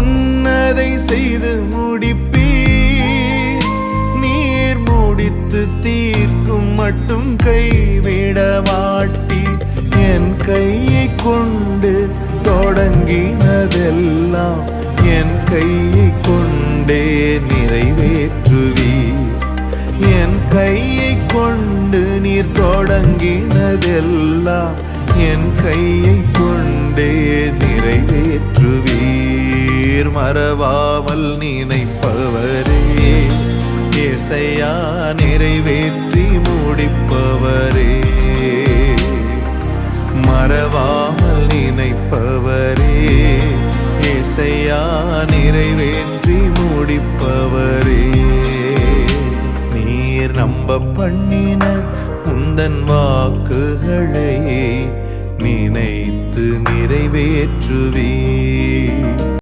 சொன்னதை செய்து முடிப்பீர். நீர் முடித்து தீர்க்கும் மட்டும் கைவிட மாட்டீர். என் கையை கொண்டு தொடங்கினதெல்லாம் என் கையை கொண்டே நிறைவேற்றுவீர். என் கையை கொண்டு நீர் தொடங்கினதெல்லாம் என் கையை கொண்டே நிறைவேற்றுவீர். மறவாமல் நினைப்பவரே ஏசையா, நிறைவேற்றி முடிப்பவரே. மறவாமல் நினைப்பவரே ஏசையா, நிறைவேற்றி முடிப்பவரே. நீர் நம்ப பண்ணின உந்தன் வாக்குகளை நினைத்து நிறைவேற்றுவீர்.